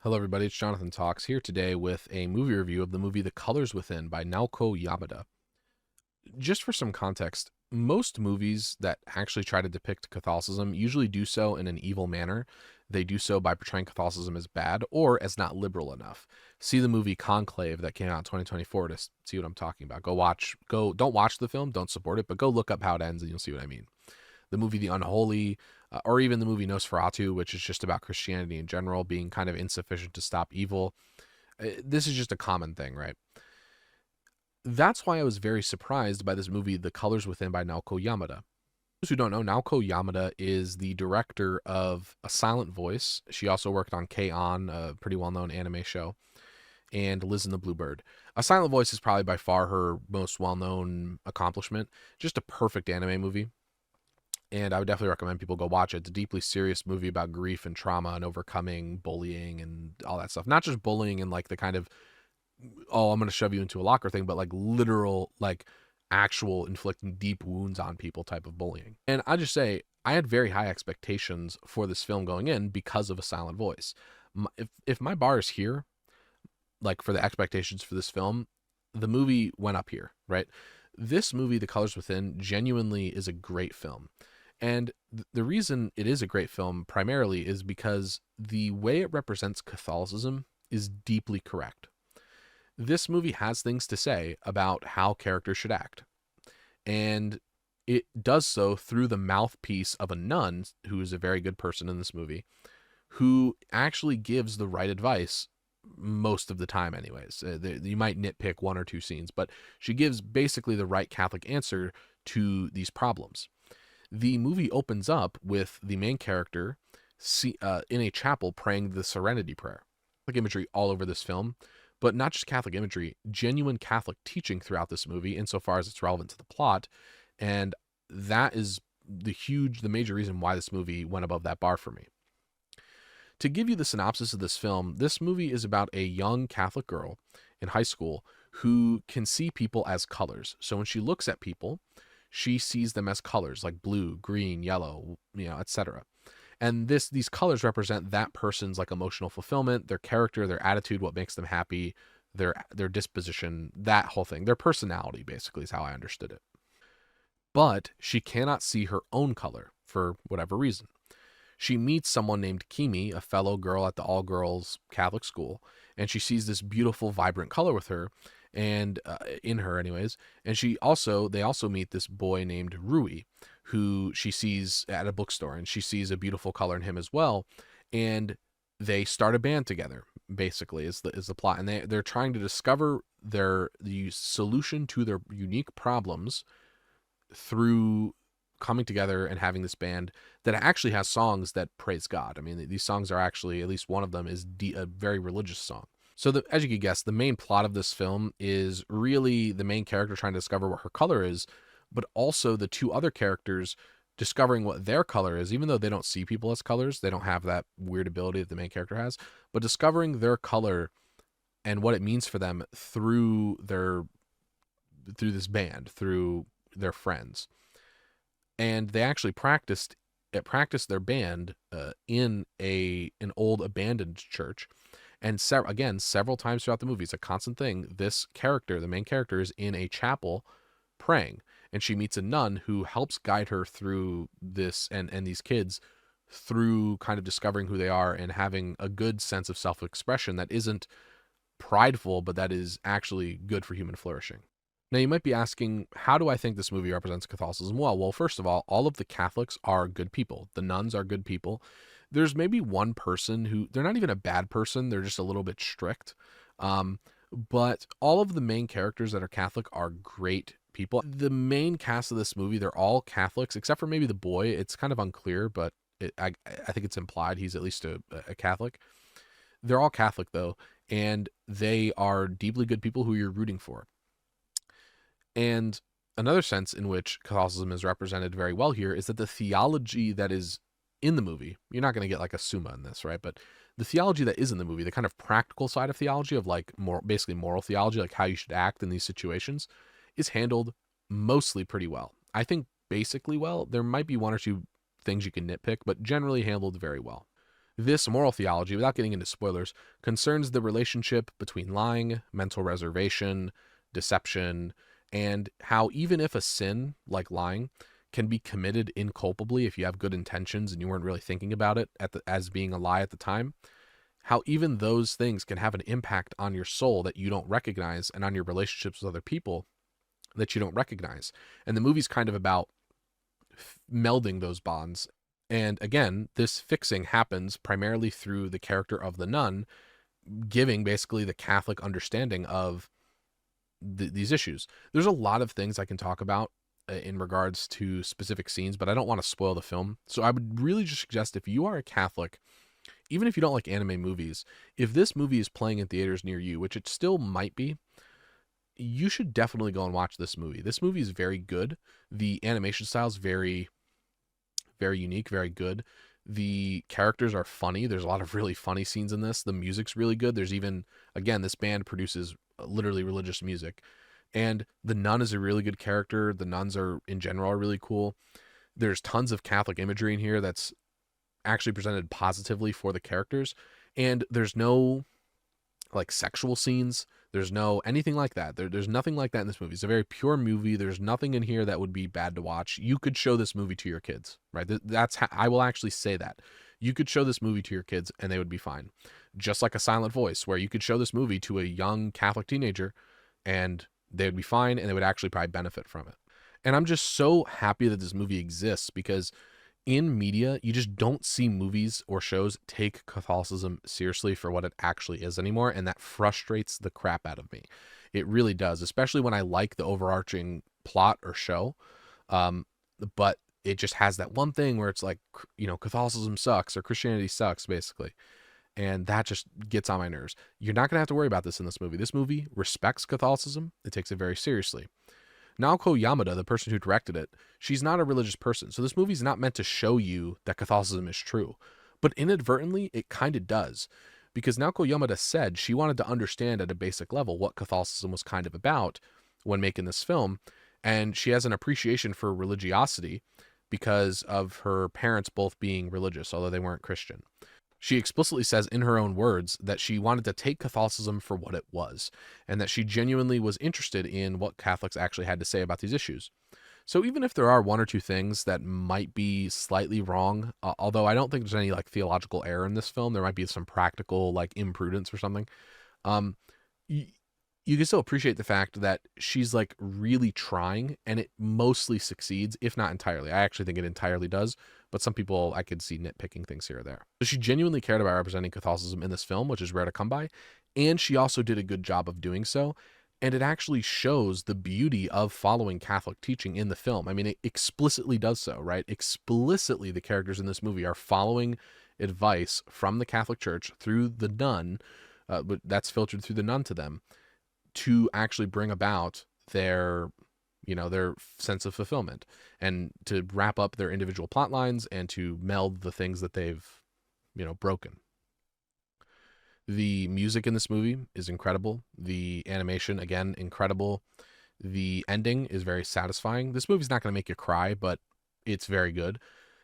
Hello, everybody. It's Jonathan Talks here today with a movie review of the movie The Colors Within by Naoko Yamada. Just for some context, most movies that actually try to depict Catholicism usually do so in an evil manner. They do so by portraying Catholicism as bad or as not liberal enough. See the movie Conclave that came out in 2024 to see what I'm talking about. Don't watch the film, don't support it, but go look up how it ends and you'll see what I mean. The movie The Unholy, or even the movie Nosferatu, which is just about Christianity in general being kind of insufficient to stop evil. This is just a common thing, right? That's why I was very surprised by this movie, The Colors Within by Naoko Yamada. For those who don't know, Naoko Yamada is the director of A Silent Voice. She also worked on K-On!, a pretty well-known anime show, and Liz and the Bluebird. A Silent Voice is probably by far her most well-known accomplishment. Just a perfect anime movie. And I would definitely recommend people go watch it. It's a deeply serious movie about grief and trauma and overcoming bullying and all that stuff. Not just bullying and like the kind of, oh, I'm going to shove you into a locker thing, but like literal, like actual inflicting deep wounds on people type of bullying. And I just say, I had very high expectations for this film going in because of A Silent Voice. If my bar is here, like for the expectations for this film, the movie went up here, right? This movie, The Colors Within, genuinely is a great film. And the reason it is a great film primarily is because the way it represents Catholicism is deeply correct. This movie has things to say about how characters should act. And it does so through the mouthpiece of a nun, who is a very good person in this movie, who actually gives the right advice most of the time anyways. You might nitpick one or two scenes, but she gives basically the right Catholic answer to these problems. The movie opens up with the main character in a chapel praying the Serenity Prayer. Catholic imagery all over this film, but not just Catholic imagery, genuine Catholic teaching throughout this movie insofar as it's relevant to the plot. And that is the major reason why this movie went above that bar for me. To give you the synopsis of this film, this movie is about a young Catholic girl in high school who can see people as colors. So when she looks at people, she sees them as colors like blue, green, yellow, etc. And these colors represent that person's like emotional fulfillment, their character, their attitude, what makes them happy, their disposition, that whole thing. Their personality basically is how I understood it. But she cannot see her own color for whatever reason. She meets someone named Kimi, a fellow girl at the all-girls Catholic school, and she sees this beautiful, vibrant color with her, and in her anyways. And they also meet this boy named Rui, who she sees at a bookstore, and she sees a beautiful color in him as well. And they start a band together, basically, is the plot. And they're trying to discover the solution to their unique problems through coming together and having this band that actually has songs that praise God. I mean, these songs are actually, at least one of them is a very religious song. So as you could guess, the main plot of this film is really the main character trying to discover what her color is, but also the two other characters discovering what their color is, even though they don't see people as colors. They don't have that weird ability that the main character has, but discovering their color and what it means for them through this band, through their friends. And they actually practiced their band in an old abandoned church. And several times throughout the movie, it's a constant thing. This character, the main character, is in a chapel praying, and she meets a nun who helps guide her through this and these kids through kind of discovering who they are and having a good sense of self-expression that isn't prideful, but that is actually good for human flourishing. Now, you might be asking, how do I think this movie represents Catholicism? Well, first of all of the Catholics are good people. The nuns are good people. There's maybe one person who, they're not even a bad person, they're just a little bit strict. But all of the main characters that are Catholic are great people. The main cast of this movie, they're all Catholics, except for maybe the boy. It's kind of unclear, but I think it's implied he's at least a Catholic. They're all Catholic, though, and they are deeply good people who you're rooting for. And another sense in which Catholicism is represented very well here is that the theology that is in the movie, you're not going to get like a summa in this, right? But the theology that is in the movie, the kind of practical side of theology of like basically moral theology, like how you should act in these situations, is handled mostly pretty well. I think basically well. There might be one or two things you can nitpick, but generally handled very well. This moral theology, without getting into spoilers, concerns the relationship between lying, mental reservation, deception, and how even if a sin like lying can be committed inculpably if you have good intentions and you weren't really thinking about it as being a lie at the time, how even those things can have an impact on your soul that you don't recognize and on your relationships with other people that you don't recognize. And the movie's kind of about melding those bonds. And again, this fixing happens primarily through the character of the nun giving basically the Catholic understanding of these issues. There's a lot of things I can talk about in regards to specific scenes, but I don't want to spoil the film. So I would really just suggest, if you are a Catholic, even if you don't like anime movies, if this movie is playing in theaters near you, which it still might be, you should definitely go and watch this movie. This movie is very good. The animation style is very, very unique, very good. The characters are funny. There's a lot of really funny scenes in this. The music's really good. There's even, again, this band produces literally religious music. And the nun is a really good character. The nuns are, in general, are really cool. There's tons of Catholic imagery in here that's actually presented positively for the characters. And there's no like sexual scenes. There's no anything like that. There's nothing like that in this movie. It's a very pure movie. There's nothing in here that would be bad to watch. You could show this movie to your kids, right? That's how I will actually say that. You could show this movie to your kids and they would be fine. Just like A Silent Voice, where you could show this movie to a young Catholic teenager and they would be fine and they would actually probably benefit from it. And I'm just so happy that this movie exists, because in media, you just don't see movies or shows take Catholicism seriously for what it actually is anymore, and that frustrates the crap out of me. It really does, especially when I like the overarching plot or show, but it just has that one thing where it's like, Catholicism sucks or Christianity sucks, basically, and that just gets on my nerves. You're not going to have to worry about this in this movie. This movie respects Catholicism. It takes it very seriously. Naoko Yamada, the person who directed it, she's not a religious person. So this movie's not meant to show you that Catholicism is true. But inadvertently, it kind of does. Because Naoko Yamada said she wanted to understand at a basic level what Catholicism was kind of about when making this film. And she has an appreciation for religiosity because of her parents both being religious, although they weren't Christian. She explicitly says in her own words that she wanted to take Catholicism for what it was, and that she genuinely was interested in what Catholics actually had to say about these issues. So even if there are one or two things that might be slightly wrong, although I don't think there's any like theological error in this film, there might be some practical like imprudence or something. You can still appreciate the fact that she's like really trying, and it mostly succeeds, if not entirely. I actually think it entirely does, but some people I could see nitpicking things here or there. So she genuinely cared about representing Catholicism in this film, which is rare to come by, and she also did a good job of doing so. And it actually shows the beauty of following Catholic teaching in the film. I mean, it explicitly does so, right? Explicitly, the characters in this movie are following advice from the Catholic Church through the nun, but that's filtered through the nun to them, to actually bring about their sense of fulfillment and to wrap up their individual plot lines and to meld the things that they've, broken. The music in this movie is incredible. The animation, again, incredible. The ending is very satisfying. This movie's not going to make you cry, but it's very good.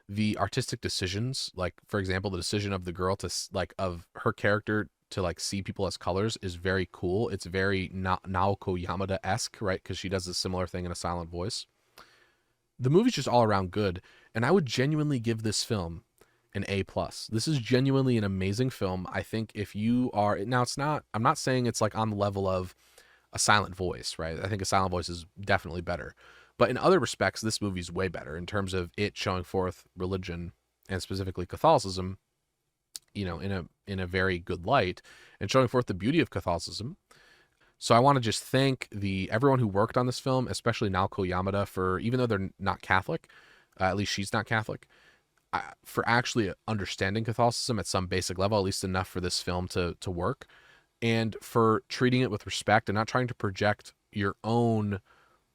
The artistic decisions, like, for example, the decision of the girl to, like, of her character to, like, see people as colors is very cool. It's very Naoko Yamada-esque, right? Because she does a similar thing in A Silent Voice. The movie's just all around good, and I would genuinely give this film an A+. This is genuinely an amazing film. I think if you are, now it's not, I'm not saying it's like on the level of A Silent Voice, right? I think A Silent Voice is definitely better. But in other respects, this movie's way better in terms of it showing forth religion, and specifically Catholicism, in a very good light, and showing forth the beauty of Catholicism. So I want to just thank everyone who worked on this film, especially Naoko Yamada, for, even though they're not Catholic, at least she's not Catholic, for actually understanding Catholicism at some basic level, at least enough for this film to work, and for treating it with respect and not trying to project your own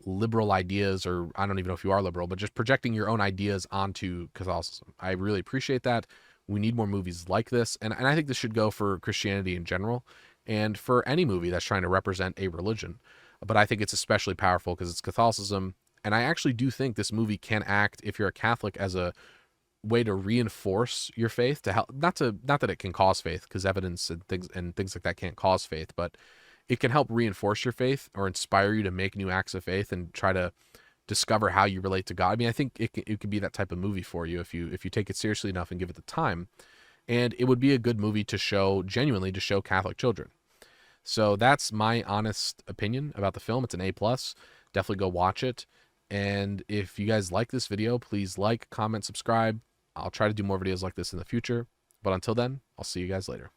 liberal ideas, or I don't even know if you are liberal, but just projecting your own ideas onto Catholicism. I really appreciate that. We need more movies like this, and I think this should go for Christianity in general, and for any movie that's trying to represent a religion. But I think it's especially powerful because it's Catholicism, and I actually do think this movie can act, if you're a Catholic, as a way to reinforce your faith, to help, not that it can cause faith, because evidence and things like that can't cause faith, but it can help reinforce your faith or inspire you to make new acts of faith and try to discover how you relate to God. I mean, I think it could be that type of movie for you if you take it seriously enough and give it the time. And it would be a good movie to show, genuinely to show Catholic children. So that's my honest opinion about the film. It's an A+. Definitely go watch it. And if you guys like this video, please like, comment, subscribe. I'll try to do more videos like this in the future. But until then, I'll see you guys later.